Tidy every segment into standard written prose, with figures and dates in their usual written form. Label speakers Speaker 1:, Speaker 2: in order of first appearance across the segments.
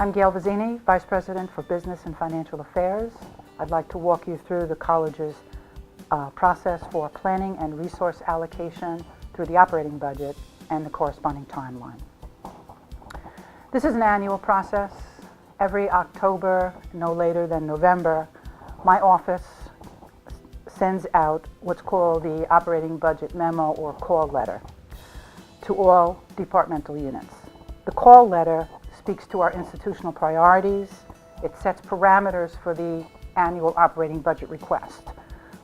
Speaker 1: I'm Gail Vizzini, Vice President for Business and Financial Affairs. I'd like to walk you through the college's process for planning and resource allocation through the operating budget and the corresponding timeline. This is an annual process. Every October, no later than November, my office sends out what's called the operating budget memo or call letter to all departmental units. The call letter speaks to our institutional priorities. It sets parameters for the annual operating budget request.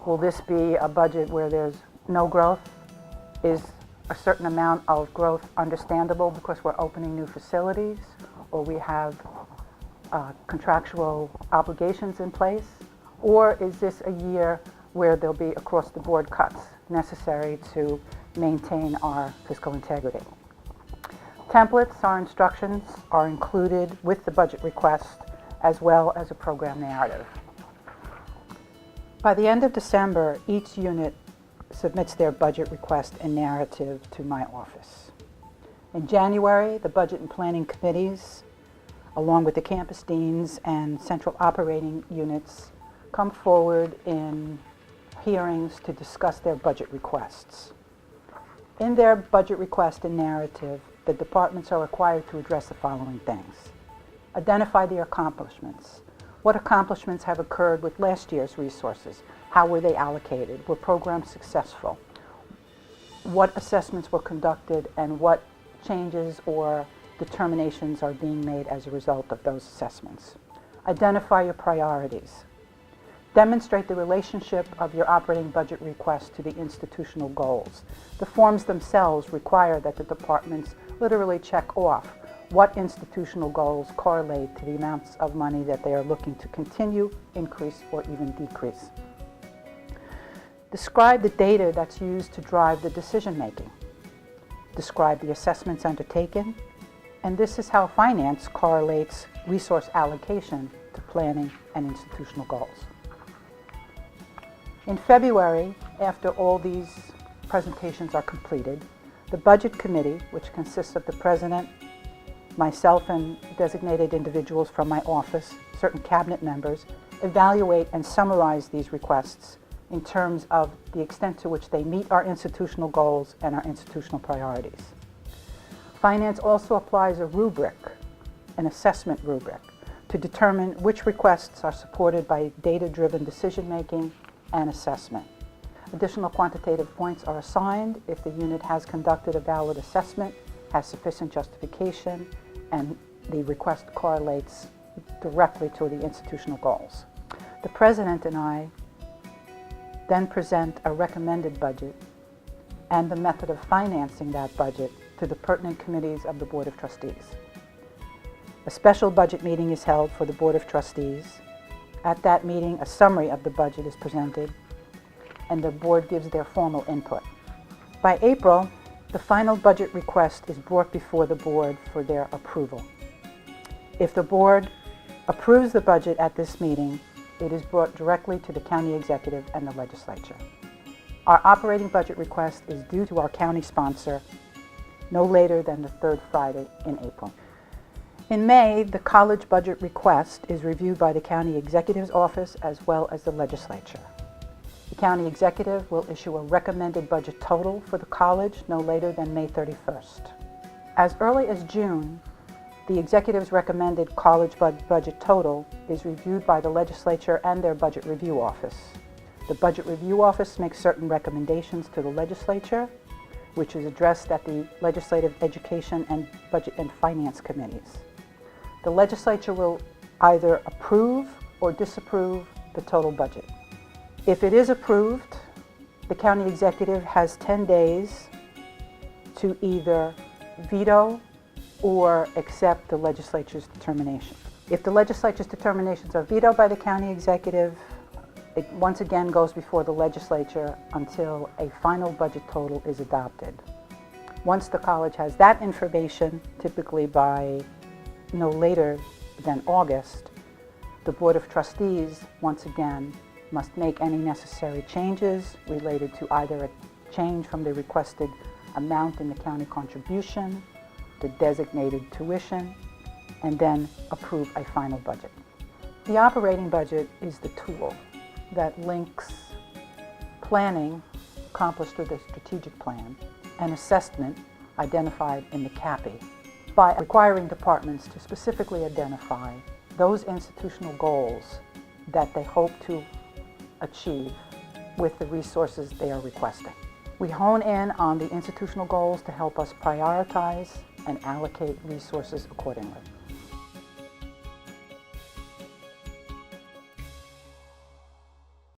Speaker 1: Will this be a budget where there's no growth? Is a certain amount of growth understandable because we're opening new facilities or we have contractual obligations in place? Or is this a year where there'll be across-the-board cuts necessary to maintain our fiscal integrity? Templates, our instructions, are included with the budget request as well as a program narrative. By the end of December, each unit submits their budget request and narrative to my office. In January, the budget and planning committees, along with the campus deans and central operating units, come forward in hearings to discuss their budget requests. In their budget request and narrative, the departments are required to address the following things. Identify their accomplishments. What accomplishments have occurred with last year's resources? How were they allocated? Were programs successful? What assessments were conducted and what changes or determinations are being made as a result of those assessments? Identify your priorities. Demonstrate the relationship of your operating budget request to the institutional goals. The forms themselves require that the departments literally check off what institutional goals correlate to the amounts of money that they are looking to continue, increase, or even decrease. Describe the data that's used to drive the decision-making. Describe the assessments undertaken, and this is how finance correlates resource allocation to planning and institutional goals. In February, after all these presentations are completed, the Budget Committee, which consists of the President, myself and designated individuals from my office, certain cabinet members, evaluate and summarize these requests in terms of the extent to which they meet our institutional goals and our institutional priorities. Finance also applies a rubric, an assessment rubric, to determine which requests are supported by data-driven decision-making and assessment. Additional quantitative points are assigned if the unit has conducted a valid assessment, has sufficient justification, and the request correlates directly to the institutional goals. The President and I then present a recommended budget and the method of financing that budget to the pertinent committees of the Board of Trustees. A special budget meeting is held for the Board of Trustees. At that meeting, a summary of the budget is presented, and the board gives their formal input. By April, the final budget request is brought before the board for their approval. If the board approves the budget at this meeting, it is brought directly to the county executive and the legislature. Our operating budget request is due to our county sponsor no later than the third Friday in April. In May, the college budget request is reviewed by the county executive's office as well as the legislature. The county executive will issue a recommended budget total for the college no later than May 31st. As early as June, the executive's recommended college budget total is reviewed by the legislature and their budget review office. The budget review office makes certain recommendations to the legislature, which is addressed at the legislative, education, and budget and finance committees. The legislature will either approve or disapprove the total budget. If it is approved, the county executive has 10 days to either veto or accept the legislature's determination. If the legislature's determinations are vetoed by the county executive, it once again goes before the legislature until a final budget total is adopted. Once the college has that information, typically by no later than August, the Board of Trustees, once again, must make any necessary changes related to either a change from the requested amount in the county contribution, the designated tuition, and then approve a final budget. The operating budget is the tool that links planning accomplished through the strategic plan and assessment identified in the CAPI by requiring departments to specifically identify those institutional goals that they hope to achieve with the resources they are requesting. We hone in on the institutional goals to help us prioritize and allocate resources accordingly.